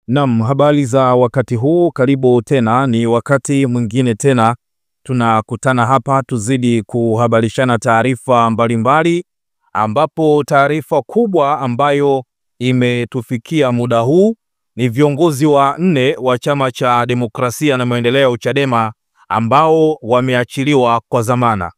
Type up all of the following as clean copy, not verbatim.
Naam, habari za wakati huu, karibu tena. Ni wakati mwingine tena tunakutana hapa tuzidi kuhabarishana taarifa mbalimbali, ambapo taarifa kubwa ambayo imetufikia muda huu ni viongozi wa 4 wa Chama cha Demokrasia na Maendeleo Chadema ambao wameachiliwa kwa dhamana.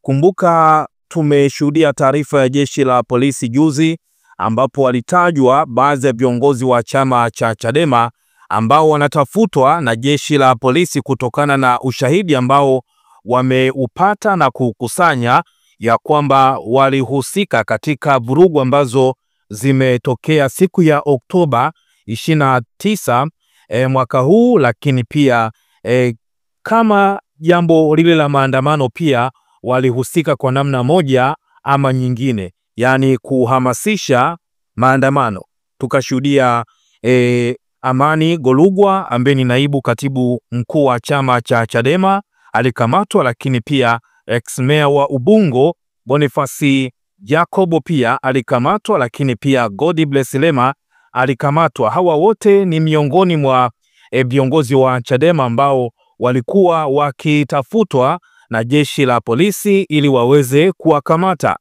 Kumbuka tumeshuhudia taarifa ya jeshi la polisi juzi ambapo walitajwa baadhi ya viongozi wa chama cha Chadema ambao wanatafutwa na jeshi la polisi kutokana na ushahidi ambao wameupata na kukusanya ya kwamba walihusika katika vurugu ambazo zimetokea siku ya Oktoba 29 mwaka huu, lakini pia kama jambo lile la maandamano pia walihusika kwa namna moja ama nyingine, yani kuhamasisha maandamano. Tukashuhudia Amani Golugwa ambaye ni naibu katibu mkuu wa chama cha Chadema alikamatwa, lakini pia ex-mayor wa Ubungo Boniface Jacobo pia alikamatwa, lakini pia Godbless Lema alikamatwa. Hawa wote ni miongoni mwa viongozi wa Chadema ambao walikuwa wakitafutwa na jeshi la polisi ili waweze kuwakamata.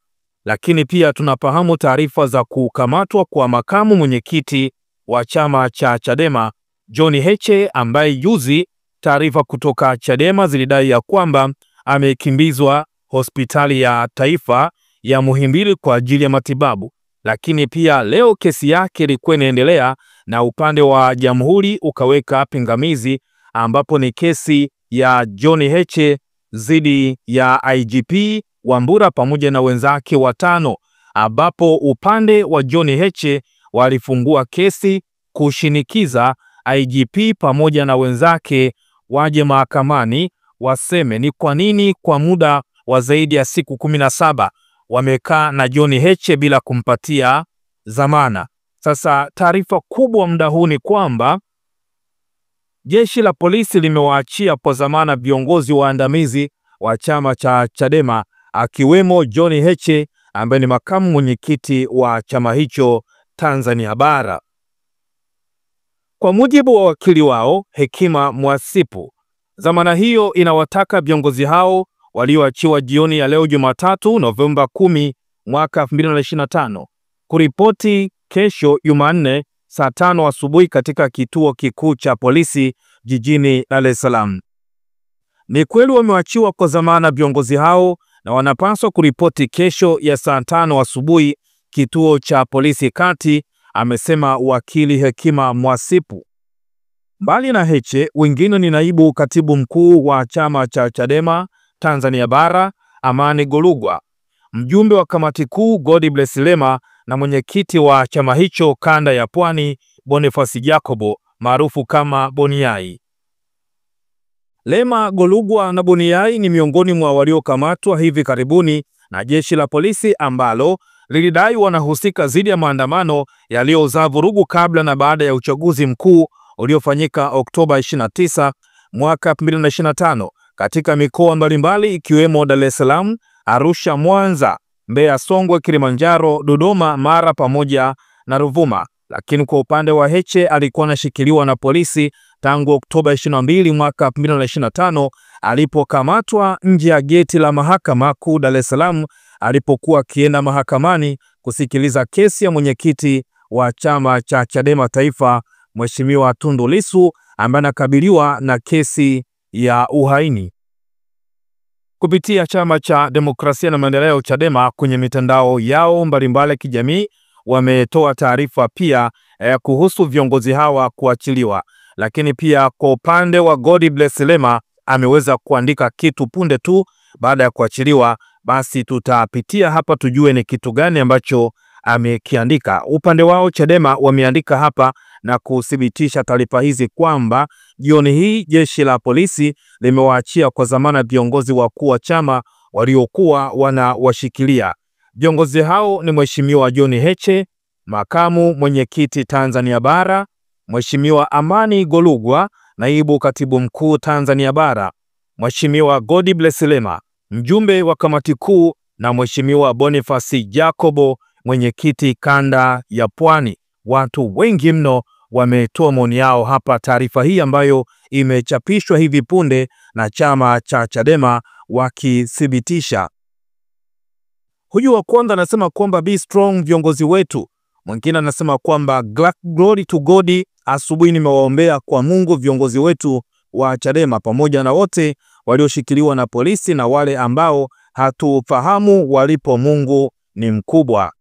Lakini pia tunafahamu taarifa za kukamatwa kwa makamu mwenyekiti wa chama cha Chadema John Heche, ambaye juzi taarifa kutoka Chadema zilidai ya kwamba amekimbizwa hospitali ya taifa ya Muhimbili kwa ajili ya matibabu. Lakini pia leo kesi yake ilikuwa inaendelea na upande wa jamhuri ukaweka pingamizi, ambapo ni kesi ya John Heche dhidi ya IGP Wambura pamoja na wenzake 5, ambapo upande wa John Heche walifungua kesi kushinikiza IGP pamoja na wenzake waje mahakamani waseme ni kwa nini kwa muda wa zaidi ya siku 17 wamekaa na John Heche bila kumpatia dhamana. Sasa taarifa kubwa muda huu ni kwamba jeshi la polisi limewaachia kwa dhamana viongozi waandamizi wa chama cha Chadema akiwemo John Heche ambaye ni makamu mwenyekiti wa chama hicho Tanzania Bara. Kwa mujibu wa wakili wao Hekima Mwasipu, dhamana hiyo inawataka viongozi hao walioachiwa jioni ya leo Jumatatu Novemba 10 mwaka 2025 kuripoti kesho Jumanne saa 5 asubuhi katika kituo kikuu cha polisi jijini Dar es Salaam. Ni kweli wameachiwa kwa dhamana viongozi hao na wanapaswa kuripoti kesho ya saa 5 asubuhi kituo cha polisi kati, amesema wakili Hekima Mwasipu. Mbali na Heche, wengine ni naibu katibu mkuu wa chama cha Chadema Tanzania Bara Amani Golugwa, mjumbe wa kamati kuu Godbless Lema na mwenyekiti wa chama hicho kanda ya Pwani Boniface Jacobo maarufu kama Boniai. Lema, Golugwa na Boniai ni miongoni mwa waliokamatwa hivi karibuni na jeshi la polisi ambalo lilidai wanahusika dhidi ya maandamano yaliyozaa vurugu kabla na baada ya uchaguzi mkuu uliofanyika Oktoba 29 mwaka 2025 katika mikoa mbalimbali ikiwemo Dar es Salaam, Arusha, Mwanza, Mbeya, Songwe, Kilimanjaro, Dodoma, Mara pamoja na Ruvuma. Lakini kwa upande wa Heche alikuwa anashikiliwa na polisi tangu Oktoba 22 mwaka 2025 alipokamatwa nje ya geti la mahakama kuu Dar es Salaam alipokuwa akienda mahakamani kusikiliza kesi ya mwenyekiti wa chama cha Chadema Taifa Mheshimiwa Tundu Lissu ambaye anakabiliwa na kesi ya uhaini. Kupitia chama cha Demokrasia na Maendeleo Chadema kwenye mitandao yao mbalimbali ya kijamii wametoa taarifa pia kuhusu viongozi hawa kuachiliwa. Lakini pia kwa upande wa Godbless Lema ameweza kuandika kitu punde tu baada ya kuachiliwa, basi tutapitia hapa tujue ni kitu gani ambacho amekiandika. Upande wao Chadema wameandika hapa na kuthibitisha taarifa hizi kwamba jioni hii jeshi la polisi limewaachia kwa dhamana viongozi wakuu wa chama waliokuwa wanawashikilia. Viongozi hao ni Mheshimiwa John Heche, makamu mwenyekiti Tanzania Bara, Mheshimiwa Amani Golugwa, naibu katibu mkuu Tanzania Bara, Mheshimiwa Godbless Lema, mjumbe wa kamati kuu, na Mheshimiwa Boniface Jacobo, mwenyekiti kanda ya Pwani. Watu wengi mno wametoa maoni yao hapa. Taarifa hii ambayo imechapishwa hivi punde na chama cha Chadema wakithibitisha. Huyu wa kwanza anasema kwamba be strong viongozi wetu. Mwingine anasema kwamba glory to God, asubuhi nimewaombea kwa Mungu viongozi wetu wa Chadema pamoja na wote walioshikiliwa na polisi na wale ambao hatufahamu walipo, Mungu ni mkubwa.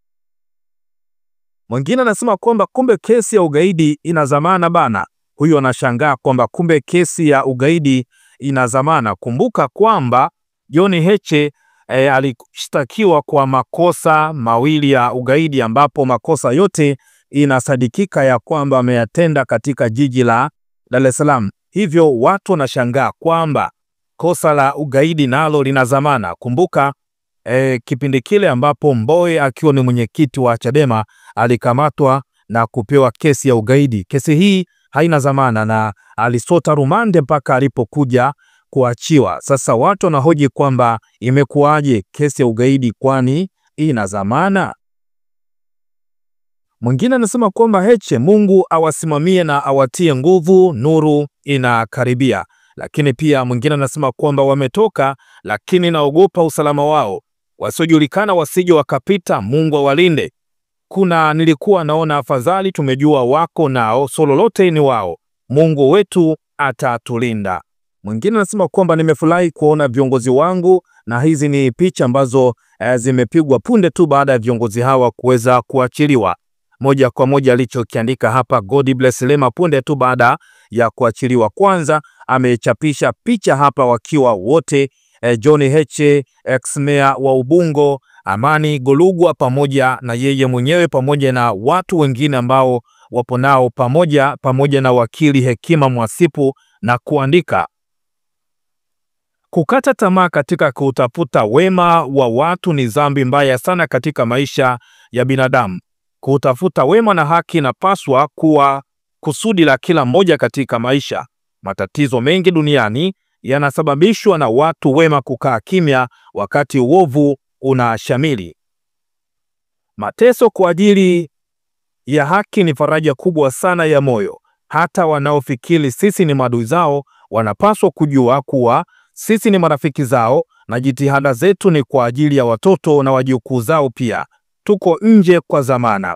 Mwingine anasema kwamba kumbe kesi ya ugaidi ina dhamana bana. Huyu anashangaa kwamba kumbe kesi ya ugaidi ina dhamana. Kumbuka kwamba John Heche alishtakiwa kwa makosa mawili ya ugaidi, ambapo makosa yote inasadikika ya kwamba ameyatenda katika jiji la Dar es Salaam. Hivyo watu wanashangaa kwamba kosa la ugaidi nalo lina dhamana. Kumbuka kipindi kile ambapo Mbowe akiwa ni mwenyekiti wa Chadema alikamatwa na kupewa kesi ya ugaidi. Kesi hii haina dhamana na alisota rumande mpaka alipokuja kuachiwa. Sasa watu wanahoji kwamba imekuwaje kesi ya ugaidi kwani ina dhamana? Mwingine anasema kwamba Heche, Mungu awasimamie na awatie nguvu, nuru inakaribia. Lakini pia mwingine anasema kwamba wametoka lakini naogopa usalama wao, wasiojulikana wasije wakapita, Mungu awalinde. Nilikuwa naona afadhali tumejua wako nao, solo lote ni wao, Mungu wetu atatulinda. Mwingine anasema kwamba nimefurahi kuona viongozi wangu, na hizi ni picha ambazo zimepigwa punde tu baada ya viongozi hawa kuweza kuachiliwa. Moja kwa moja alichokiandika hapa God bless Lema punde tu baada ya kuachiliwa. Kwanza amechapisha picha hapa wakiwa wote, John Heche, ex-mayor wa Ubungo, Amani Golugwa pamoja na yeye mwenyewe pamoja na watu wengine ambao wapo nao pamoja na wakili Hekima Mwasipu, na kuandika kukata tamaa katika kutafuta wema wa watu ni dhambi mbaya sana katika maisha ya binadamu. Kutafuta wema na haki inapaswa kuwa kusudi la kila mmoja katika maisha. Matatizo mengi duniani yanasababishwa na watu wema kukaa kimya wakati uovu unashamili. Mateso kwa ajili ya haki ni faraja kubwa sana ya moyo. Hata wanaofikiri sisi ni maadui zao wanapaswa kujua kuwa sisi ni marafiki zao, na jitihada zetu ni kwa ajili ya watoto na wajukuu zao pia. Tuko nje kwa zamana.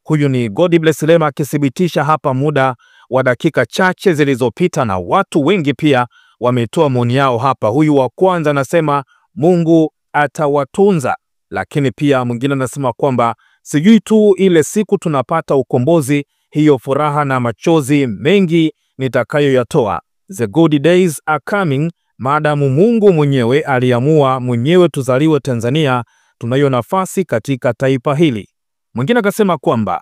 Huyu ni God bless Lema akithibitisha hapa muda wa dakika chache zilizopita, na watu wengi pia wametoa maoni yao hapa. Huyu wa kwanza anasema Mungu atawatunza, lakini pia mwingine anasema kwamba sijui tu ile siku tunapata ukombozi, hiyo furaha na machozi mengi nitakayoyatoa. The good days are coming, maadamu Mungu mwenyewe aliamua mwenyewe tuzaliwe Tanzania, tunayo nafasi katika taifa hili. Mwingine akasema kwamba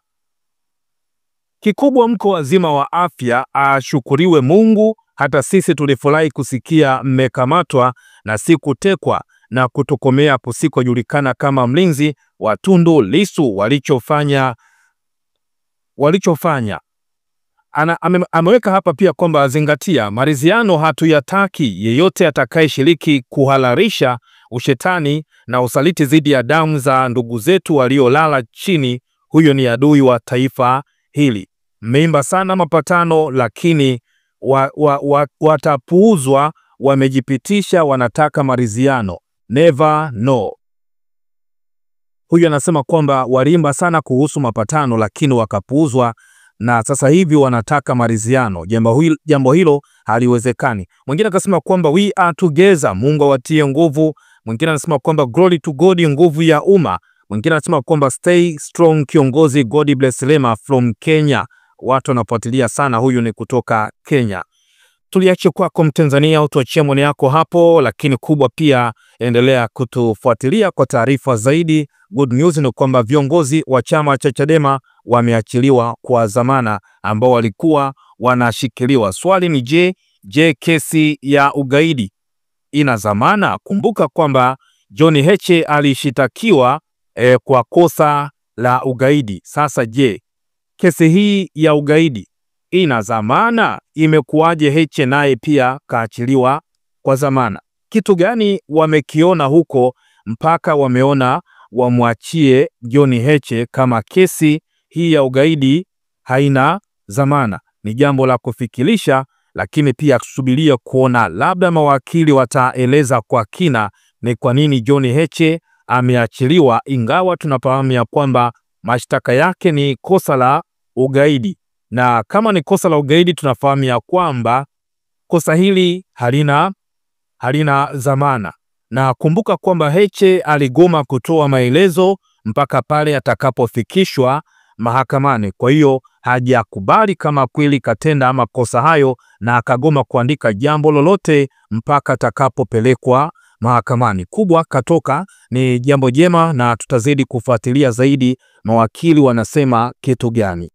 kikubwa mko wazima wa afya, ashukuriwe Mungu. Hata sisi tulifurahi kusikia mmekamatwa na si kutekwa na kutokomea kusikojulikana kama mlinzi wa Tundu Lissu walichofanya. Ameweka hapa pia kwamba zingatia maridhiano hatuyataki. Yeyote atakayeshiriki kuhalalisha ushetani na usaliti dhidi ya damu za ndugu zetu waliolala chini, huyo ni adui wa taifa hili. Mmeimba sana mapatano, lakini watapuuzwa. Wamejipitisha, wanataka maridhiano. Never no. Huyu anasema kwamba walimba sana kuhusu mapatano lakini wakapuuzwa, na sasa hivi wanataka maridhiano. Jambo hilo haliwezekani. Mwingine akasema kwamba we are together, Mungu awatie nguvu. Mwingine anasema kwamba glory to God, nguvu ya umma. Mwingine anasema kwamba stay strong kiongozi. God bless Lema from Kenya. Watu wanafuatilia sana, huyu ni kutoka Kenya. Tuliache kwako Mtanzania, utuachie maoni yako hapo, lakini kubwa pia endelea kutufuatilia kwa taarifa zaidi. Good news ni kwamba viongozi wa chama cha Chadema wameachiliwa kwa dhamana ambao walikuwa wanashikiliwa. Swali ni je, kesi ya ugaidi ina dhamana? Kumbuka kwamba John Heche alishitakiwa kwa kosa la ugaidi. Sasa je, kesi hii ya ugaidi ina dhamana? Imekuwaje Heche naye pia kaachiliwa kwa dhamana? Kitu gani wamekiona huko mpaka wameona wamwachie John Heche kama kesi hii ya ugaidi haina dhamana. Ni jambo la kufikirisha, lakini pia kusubiria kuona labda mawakili wataeleza kwa kina ni kwa nini John Heche ameachiliwa, ingawa tunafahamu ya kwamba mashtaka yake ni kosa la ugaidi, na kama ni kosa la ugaidi tunafahamu ya kwamba kosa hili halina dhamana. Na kumbuka kwamba Heche aligoma kutoa maelezo mpaka pale atakapofikishwa mahakamani. Kwa hiyo hajakubali kama kweli katenda makosa hayo, na akagoma kuandika jambo lolote mpaka atakapopelekwa mahakamani. Kubwa katoka ni jambo jema, na tutazidi kufuatilia zaidi mawakili wanasema kitu gani.